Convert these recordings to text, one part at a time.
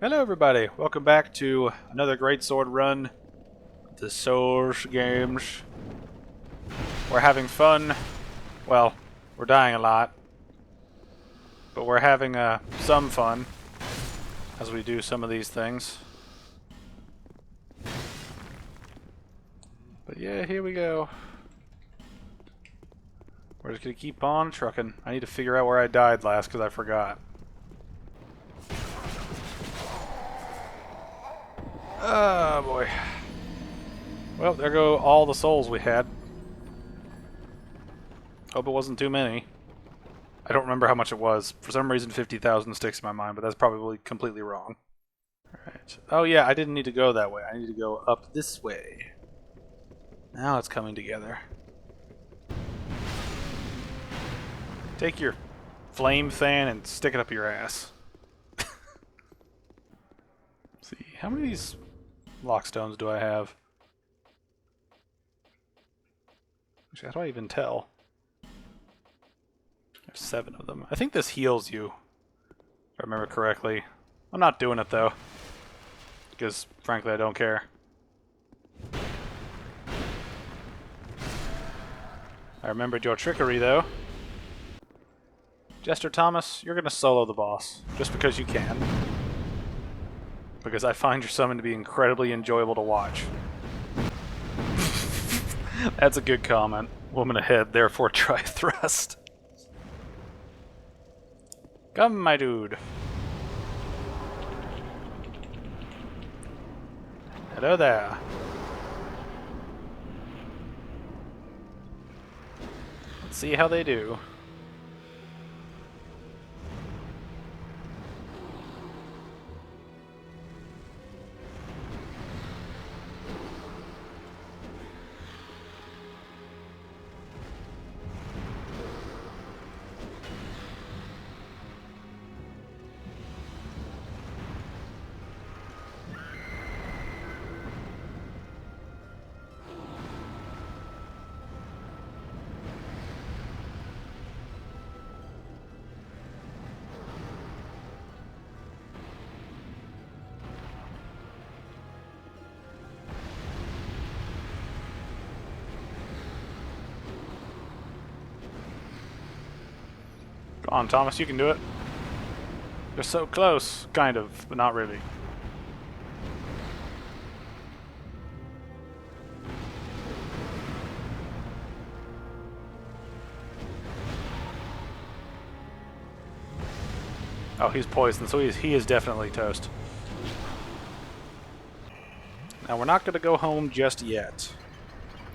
Hello everybody, welcome back to another Greatsword run. The Souls games. We're having fun. Well, we're dying a lot. But we're having some fun as we do some of these things. But yeah, here we go. We're just gonna keep on trucking. I need to figure out where I died last because I forgot. Oh boy. Well, there go all the souls we had. Hope it wasn't too many. I don't remember how much it was. For some reason 50,000 sticks in my mind, but that's probably completely wrong. Alright. Oh yeah, I didn't need to go that way. I need to go up this way. Now it's coming together. Take your flame fan and stick it up your ass. See, how many of these lockstones do I have? Actually, how do I even tell? There's 7 of them. I think this heals you, if I remember correctly. I'm not doing it though, because frankly I don't care. I remembered your trickery though. Jester Thomas, you're gonna solo the boss, just because you can. Because I find your summon to be incredibly enjoyable to watch. That's a good comment. Woman ahead, therefore try thrust. Come, my dude. Hello there. Let's see how they do. Come on, Thomas, you can do it. You're so close, kind of, but not really. Oh, he's poisoned, so he is definitely toast. Now, we're not going to go home just yet,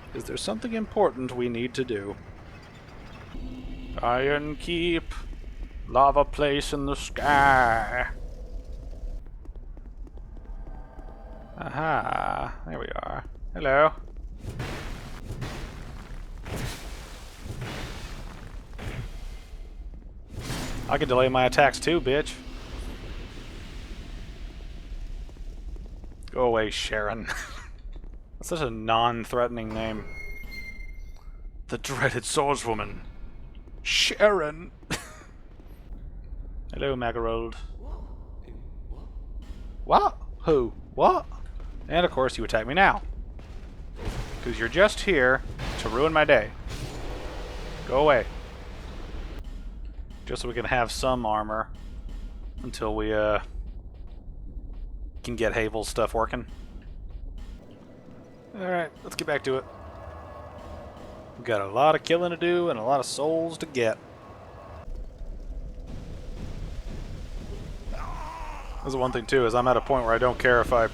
because there's something important we need to do. Iron Keep, lava place in the sky. Aha, there we are. Hello. I can delay my attacks too, bitch. Go away, Sharon. That's such a non-threatening name. The dreaded swordswoman. Sharon! Hello, Magarold. What? Who? What? And of course you attack me now. Because you're just here to ruin my day. Go away. Just so we can have some armor until we can get Havel's stuff working. Alright, let's get back to it. We've got a lot of killing to do and a lot of souls to get. That's the one thing too, is I'm at a point where I don't care if I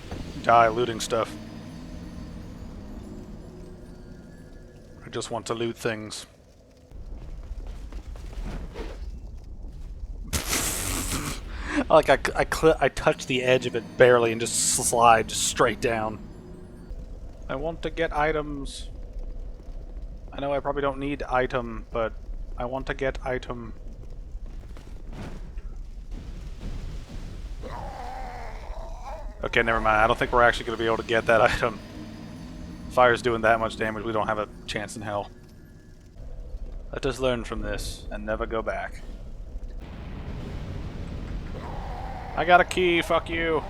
die looting stuff. I just want to loot things. Like I touch the edge of it barely and just slide straight down. I want to get items. I know I probably don't need item, but I want to get item. Okay, never mind. I don't think we're actually going to be able to get that item. Fire's doing that much damage, we don't have a chance in hell. Let us learn from this and never go back. I got a key, fuck you.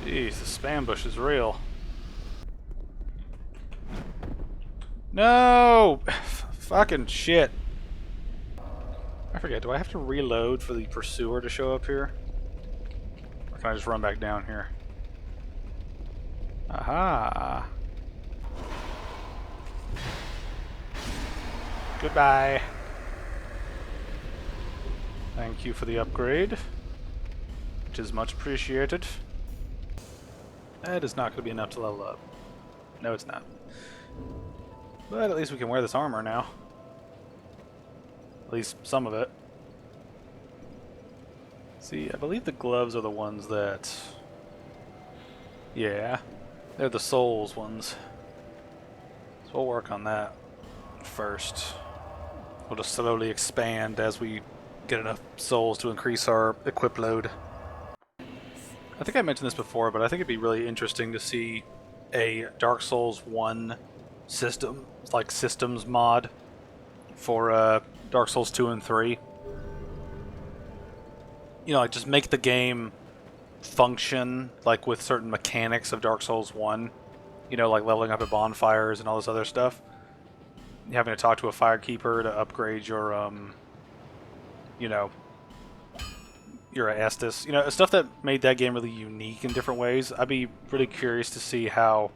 Jeez, the spam bush is real. No! Fucking shit. I forget, do I have to reload for the pursuer to show up here? Or can I just run back down here? Aha! Goodbye. Thank you for the upgrade, which is much appreciated. That is not going to be enough to level up. No, it's not. But at least we can wear this armor now. At least some of it. See, I believe the gloves are the ones that... Yeah, they're the souls ones. So we'll work on that first. We'll just slowly expand as we get enough souls to increase our equip load. I think I mentioned this before, but I think it'd be really interesting to see a Dark Souls 1 system, like systems mod for Dark Souls 2 and 3. You know, like just make the game function like with certain mechanics of Dark Souls 1. You know, like leveling up at bonfires and all this other stuff. Having to talk to a firekeeper to upgrade your, you know, your Estus. You know, stuff that made that game really unique in different ways. I'd be really curious to see how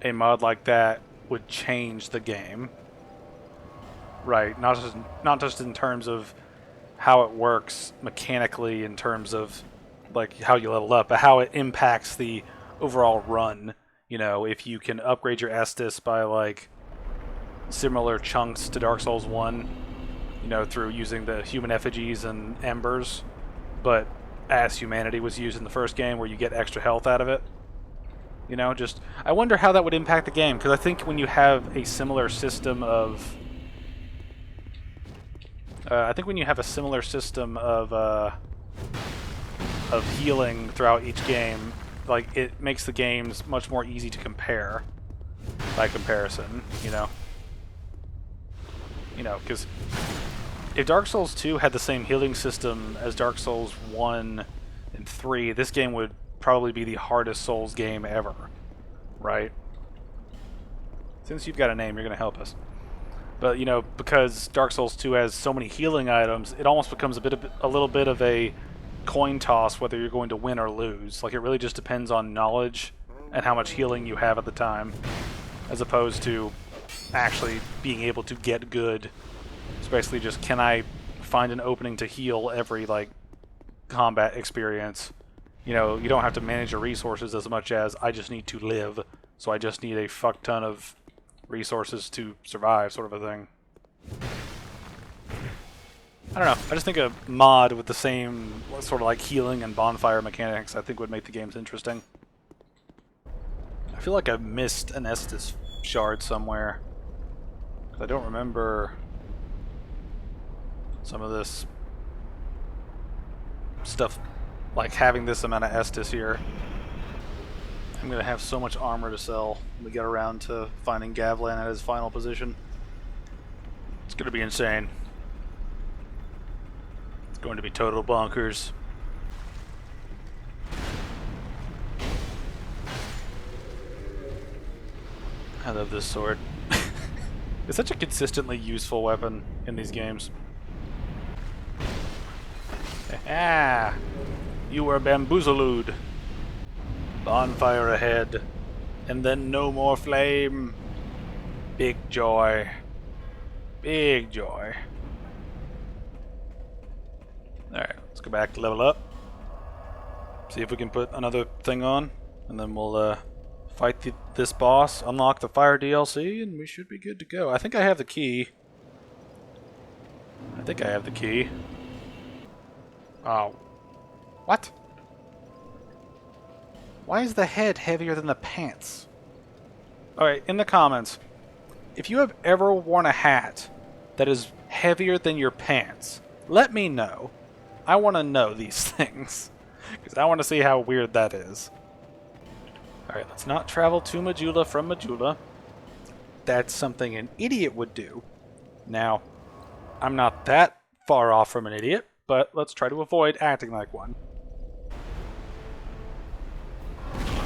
a mod like that would change the game. Right, not just in terms of how it works mechanically in terms of like how you level up, but how it impacts the overall run. You know, if you can upgrade your Estus by like similar chunks to Dark Souls 1, you know, through using the human effigies and embers, but as humanity was used in the first game where you get extra health out of it. You know, just, I wonder how that would impact the game, because I think when you have a similar system of of healing throughout each game, like, it makes the games much more easy to compare by comparison, you know? You know, because if Dark Souls 2 had the same healing system as Dark Souls 1 and 3, this game would probably be the hardest Souls game ever, right? Since you've got a name, you're going to help us. But, you know, because Dark Souls 2 has so many healing items, it almost becomes a little bit of a coin toss whether you're going to win or lose. Like, it really just depends on knowledge and how much healing you have at the time, as opposed to actually being able to get good. It's basically just, can I find an opening to heal every, like, combat experience? You know, you don't have to manage your resources as much as I just need to live, so I just need a fuck ton of resources to survive, sort of a thing. I don't know, I just think a mod with the same sort of like healing and bonfire mechanics I think would make the games interesting. I feel like I missed an Estus shard somewhere. I don't remember some of this stuff, like having this amount of Estus here. I'm going to have so much armor to sell when we get around to finding Gavlan at his final position. It's going to be insane. It's going to be total bonkers. I love this sword. It's such a consistently useful weapon in these games. Ah! You were bamboozled. Bonfire ahead, and then no more flame. Big joy. Big joy. Alright, let's go back to level up. See if we can put another thing on, and then we'll fight this boss, unlock the fire DLC, and we should be good to go. I think I have the key. Oh. What? Why is the head heavier than the pants? Alright, in the comments, if you have ever worn a hat that is heavier than your pants, Let me know. I want to know these things. Because I want to see how weird that is. Alright, let's not travel to Majula from Majula. That's something an idiot would do. Now, I'm not that far off from an idiot, but let's try to avoid acting like one.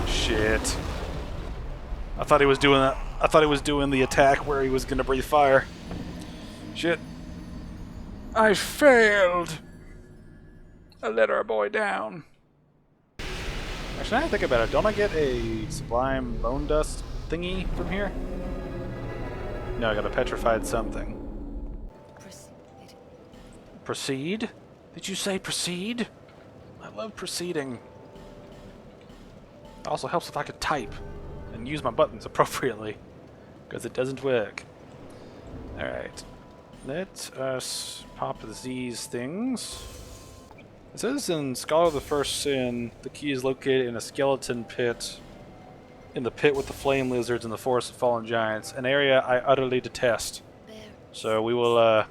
Shit. I thought he was doing that. I thought he was doing the attack where he was going to breathe fire. Shit. I failed. I let our boy down. Actually, now I think about it, don't I get a Sublime Bone Dust thingy from here? No, I got a Petrified something. Proceed. Proceed? Did you say proceed? I love proceeding. It also helps if I could type and use my buttons appropriately, because it doesn't work. Alright. Let us pop these things. It says in Scholar of the First Sin, the key is located in a skeleton pit, in the pit with the flame lizards and the forest of fallen giants, an area I utterly detest. So we will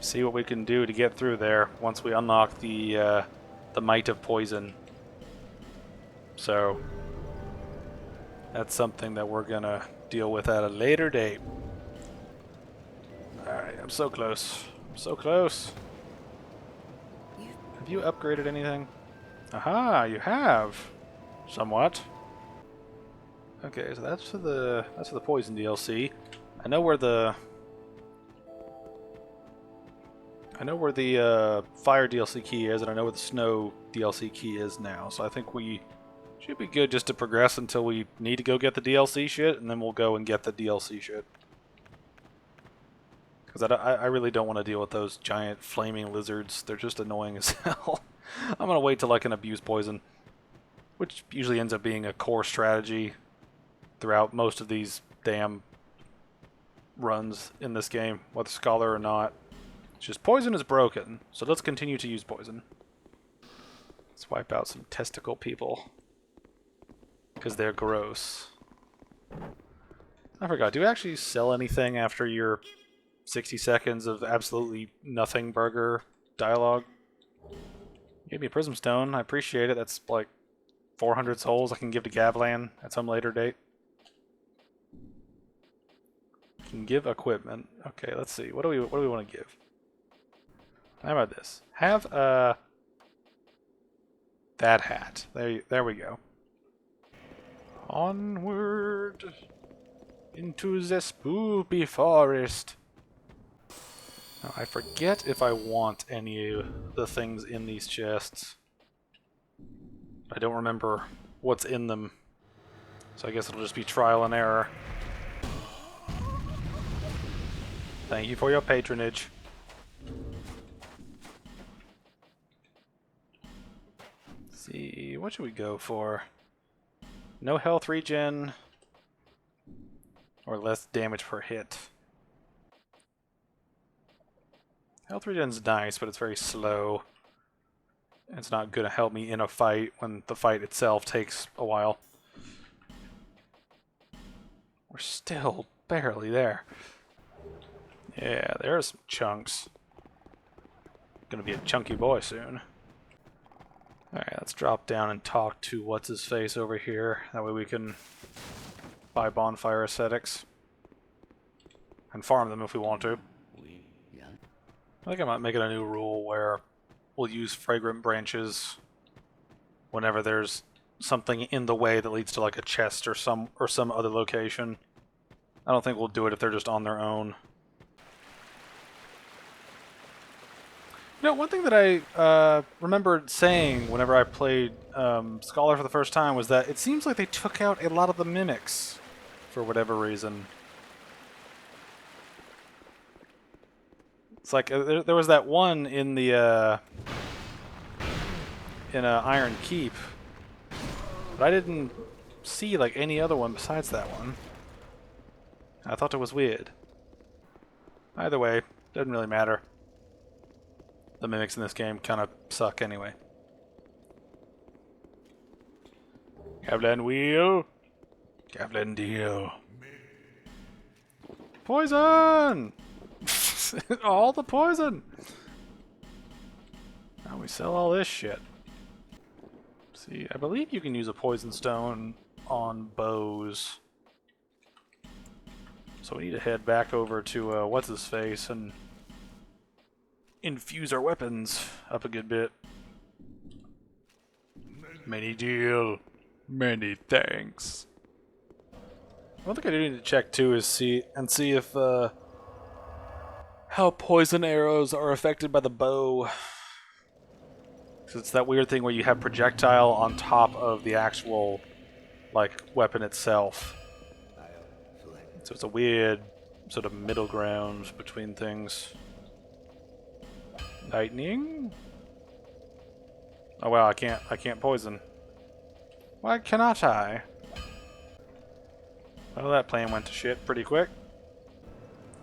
see what we can do to get through there once we unlock the Might of Poison. So that's something that we're gonna deal with at a later date. Alright, I'm so close. I'm so close. Have you upgraded anything? Aha, you have. Somewhat. Okay, so that's for the poison DLC. I know where the fire DLC key is, and I know where the snow DLC key is now. So I think we should be good just to progress until we need to go get the DLC shit, and then we'll go and get the DLC shit. Because I really don't want to deal with those giant flaming lizards. They're just annoying as hell. I'm going to wait till I can abuse poison, which usually ends up being a core strategy throughout most of these damn runs in this game, whether Scholar or not. It's just poison is broken, so let's continue to use poison. Let's wipe out some testicle people, because they're gross. I forgot, do you actually sell anything after your 60 seconds of absolutely nothing burger dialogue? Give me a prism stone. I appreciate it. That's like 400 souls I can give to Gavlan at some later date. Can give equipment. Okay, let's see. What do we want to give? How about this? Have that hat. There we go. Onward into the spooky forest. Now, I forget if I want any of the things in these chests. I don't remember what's in them, so I guess it'll just be trial and error. Thank you for your patronage. Let's see, what should we go for? No health regen, or less damage per hit. Health regen's nice, but it's very slow. It's not going to help me in a fight when the fight itself takes a while. We're still barely there. Yeah, there's some chunks. Gonna be a chunky boy soon. Alright, let's drop down and talk to what's-his-face over here. That way we can buy bonfire aesthetics. And farm them if we want to. I think I might make it a new rule where we'll use fragrant branches whenever there's something in the way that leads to like a chest or some other location. I don't think we'll do it if they're just on their own. You know, one thing that I remembered saying whenever I played Scholar for the first time was that it seems like they took out a lot of the mimics for whatever reason. It's like there was that one in the Iron Keep, but I didn't see like any other one besides that one. I thought it was weird. Either way, doesn't really matter. The mimics in this game kind of suck anyway. Gavlan wheel, Gavlan deal. Poison! All the poison! Now we sell all this shit. See, I believe you can use a poison stone on bows. So we need to head back over to what's-his-face and infuse our weapons up a good bit. Many deal. Many thanks. One thing I do need to check too is see if how poison arrows are affected by the bow. So it's that weird thing where you have projectile on top of the actual like weapon itself. So it's a weird sort of middle ground between things. Lightning? Oh wow, I can't poison. Why cannot I? Well, that plan went to shit pretty quick.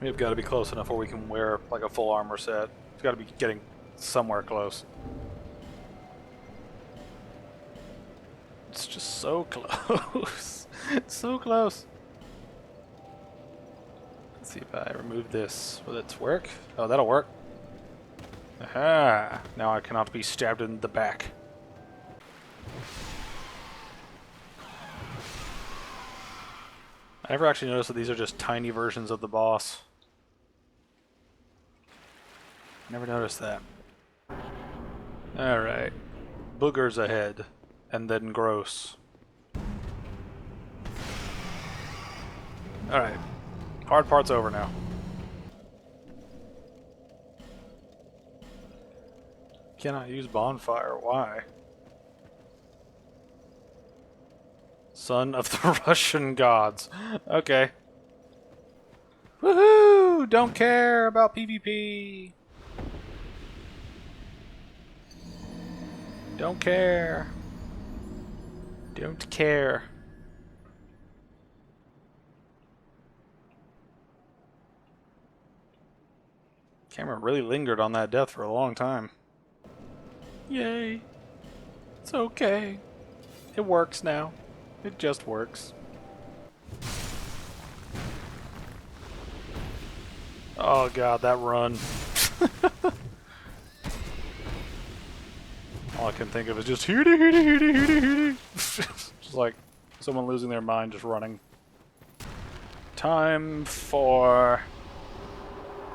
We've got to be close enough where we can wear like a full armor set. It's got to be getting somewhere close. It's just so close. So close. Let's see if I remove this. Will it work? Oh, that'll work. Aha! Now I cannot be stabbed in the back. I never actually noticed that these are just tiny versions of the boss. Never noticed that. Alright. Boogers ahead. And then gross. Alright. Hard part's over now. Cannot use bonfire. Why? Son of the Russian gods. Okay. Woohoo! Don't care about PvP. Don't care. Don't care. Camera really lingered on that death for a long time. Yay. It's okay. It works now. It just works. Oh god, that run. All I can think of is just hooty hooty hooty hooty hooty. Just like someone losing their mind just running. Time for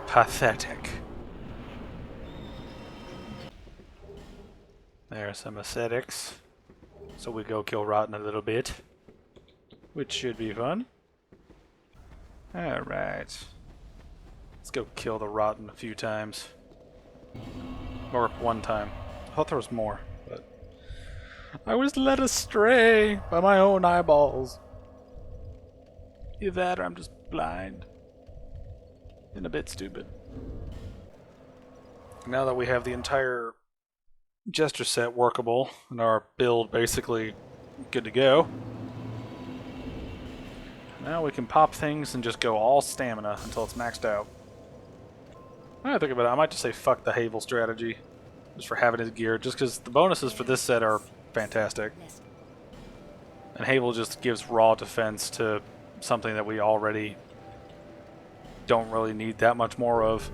pathetic. There's some ascetics. So we go kill Rotten a little bit. Which should be fun. Alright. Let's go kill the Rotten a few times. Or one time. I thought there was more, but I was led astray by my own eyeballs. Either that or I'm just blind. And a bit stupid. Now that we have the entire gesture set workable and our build basically good to go, now we can pop things and just go all stamina until it's maxed out. When I think about it, I might just say fuck the Havel strategy just for having his gear, just because the bonuses for this set are fantastic. And Havel just gives raw defense to something that we already don't really need that much more of.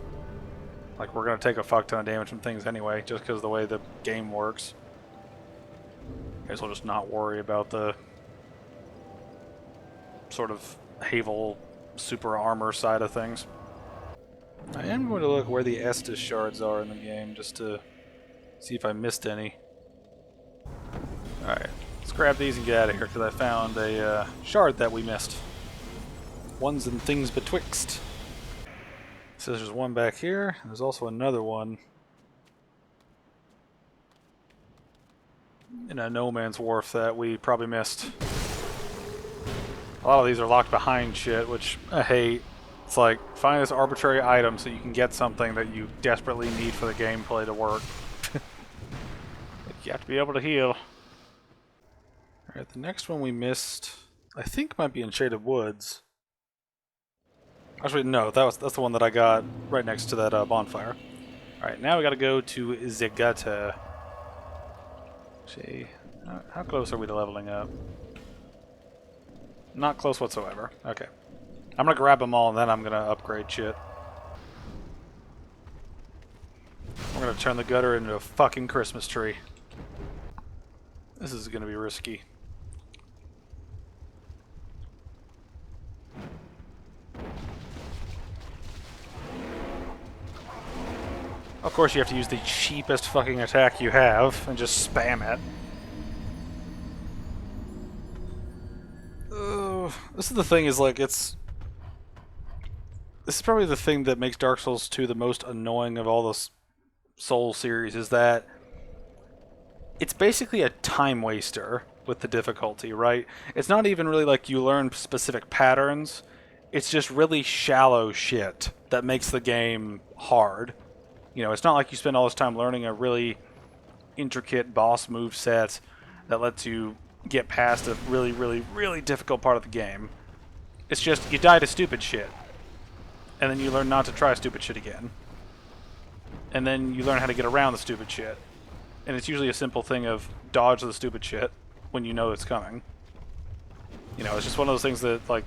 Like, we're going to take a fuck ton of damage from things anyway, just because of the way the game works. Guess we'll just not worry about the sort of Havel super armor side of things. I am going to look where the Estus shards are in the game, just to see if I missed any. Alright, let's grab these and get out of here, because I found a shard that we missed. Ones and things betwixt. So there's one back here. There's also another one in a no man's wharf that we probably missed. A lot of these are locked behind shit, which I hate. It's like, find this arbitrary item so you can get something that you desperately need for the gameplay to work. You have to be able to heal. Alright, the next one we missed, I think might be in Shaded Woods. Actually, no, that's the one that I got right next to that bonfire. Alright, now we gotta go to Zegata. See, how close are we to leveling up? Not close whatsoever. Okay. I'm gonna grab them all and then I'm gonna upgrade shit. We're gonna turn the gutter into a fucking Christmas tree. This is gonna be risky. Of course, you have to use the cheapest fucking attack you have and just spam it. This is the thing, is like, this is probably the thing that makes Dark Souls 2 the most annoying of all the Souls series, is that it's basically a time waster with the difficulty, right? It's not even really like you learn specific patterns. It's just really shallow shit that makes the game hard. You know, it's not like you spend all this time learning a really intricate boss move set that lets you get past a really, really, really difficult part of the game. It's just, you die to stupid shit. And then you learn not to try stupid shit again. And then you learn how to get around the stupid shit. And it's usually a simple thing of dodge the stupid shit when you know it's coming. You know, it's just one of those things that, like,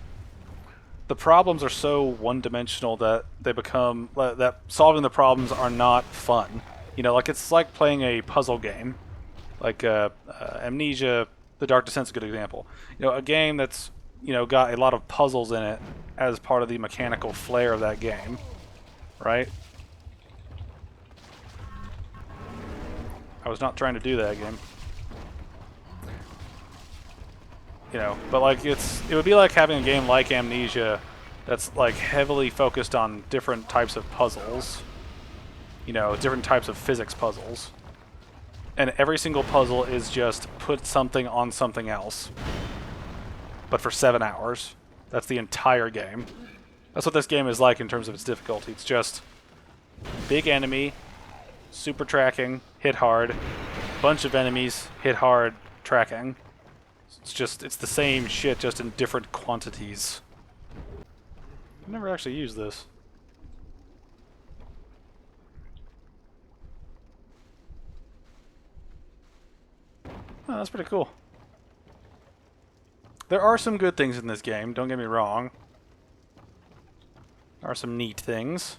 the problems are so one-dimensional that they become, that solving the problems are not fun. You know, like, it's like playing a puzzle game. Like, Amnesia, The Dark Descent's a good example. You know, a game that's, you know, got a lot of puzzles in it as part of the mechanical flair of that game. Right? I was not trying to do that game. You know, but like it would be like having a game like Amnesia that's like heavily focused on different types of puzzles. You know, different types of physics puzzles. And every single puzzle is just put something on something else. But for 7 hours. That's the entire game. That's what this game is like in terms of its difficulty. It's just big enemy, super tracking, hit hard, bunch of enemies, hit hard, tracking. It's the same shit, just in different quantities. I've never actually used this. Oh, that's pretty cool. There are some good things in this game, don't get me wrong. There are some neat things.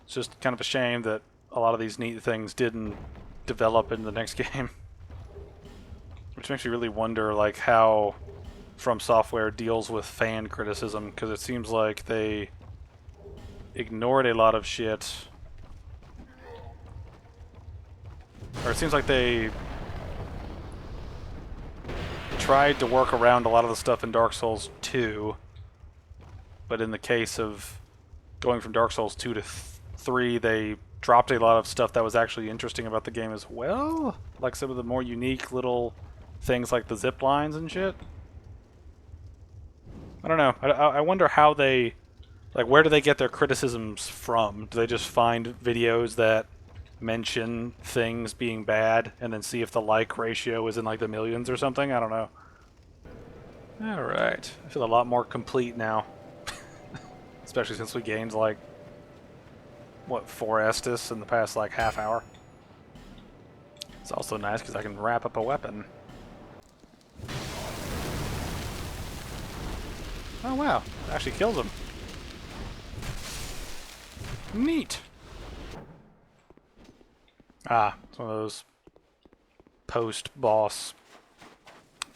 It's just kind of a shame that a lot of these neat things didn't develop in the next game. Which makes me really wonder, like, how Fromsoftware deals with fan criticism, because it seems like they ignored a lot of shit. Or it seems like they tried to work around a lot of the stuff in Dark Souls 2, but in the case of going from Dark Souls 2 to 3, they dropped a lot of stuff that was actually interesting about the game as well, like some of the more unique little things like the zip lines and shit. I don't know. I wonder how they, like, where do they get their criticisms from? Do they just find videos that mention things being bad and then see if the like ratio is in like the millions or something? I don't know. Alright. I feel a lot more complete now. Especially since we gained like, what, 4 Estus in the past like half hour. It's also nice because I can wrap up a weapon. Oh wow, it actually kills him. Neat! Ah, it's one of those post-boss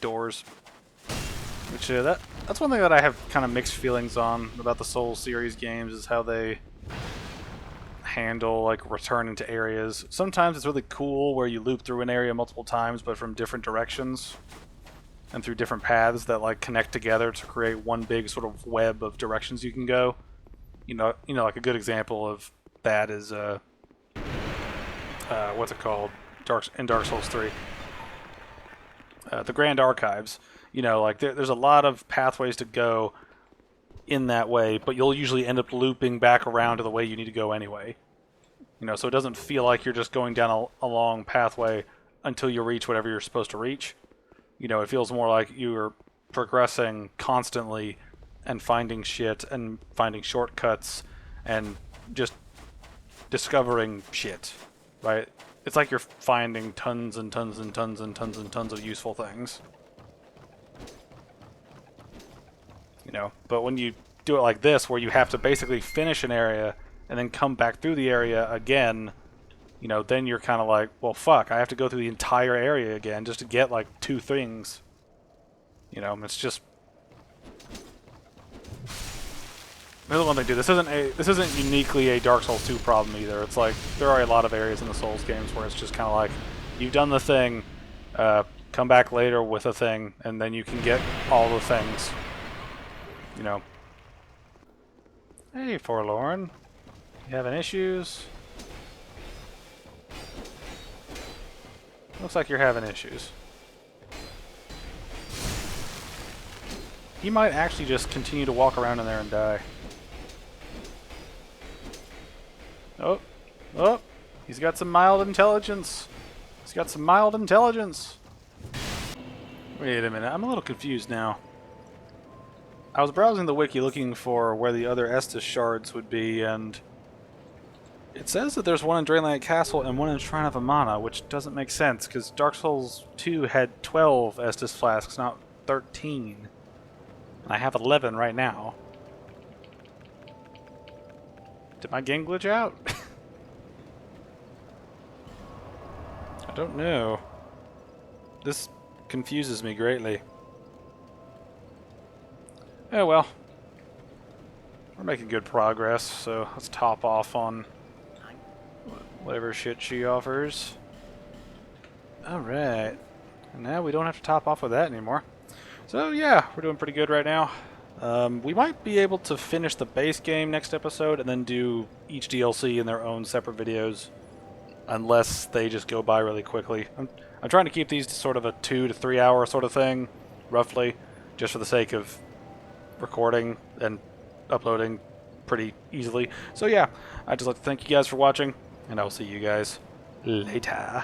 doors. Which, that's one thing that I have kind of mixed feelings on about the Souls series games, is how they handle, like, returning to areas. Sometimes it's really cool where you loop through an area multiple times, but from different directions. And through different paths that like connect together to create one big sort of web of directions you can go. You know, like a good example of that is what's it called? In Dark Souls 3. The Grand Archives. You know, like there's a lot of pathways to go in that way, but you'll usually end up looping back around to the way you need to go anyway. You know, so it doesn't feel like you're just going down a long pathway until you reach whatever you're supposed to reach. You know, it feels more like you're progressing constantly and finding shit and finding shortcuts and just discovering shit, right? It's like you're finding tons and tons and tons and tons and tons of useful things. You know, but when you do it like this, where you have to basically finish an area and then come back through the area again you know, then you're kind of like, well, fuck, I have to go through the entire area again just to get like 2 things. You know, it's just. Here's the one thing, dude. This isn't uniquely a Dark Souls 2 problem either. It's like there are a lot of areas in the Souls games where it's just kind of like you've done the thing, come back later with a thing, and then you can get all the things. You know. Hey, Forlorn. You having issues? Looks like you're having issues. He might actually just continue to walk around in there and die. Oh. Oh. He's got some mild intelligence. He's got some mild intelligence. Wait a minute. I'm a little confused now. I was browsing the wiki looking for where the other Estus shards would be, and it says that there's one in Draenland Castle and one in Shrine of Amana, which doesn't make sense, because Dark Souls 2 had 12 Estus flasks, not 13. And I have 11 right now. Did my game glitch out? I don't know. This confuses me greatly. Oh well. We're making good progress, so let's top off on whatever shit she offers. Alright. And now we don't have to top off with that anymore. So yeah, we're doing pretty good right now. We might be able to finish the base game next episode and then do each DLC in their own separate videos. Unless they just go by really quickly. I'm trying to keep these to sort of a 2 to 3 hour sort of thing, roughly, just for the sake of recording and uploading pretty easily. So yeah, I'd just like to thank you guys for watching, and I'll see you guys later.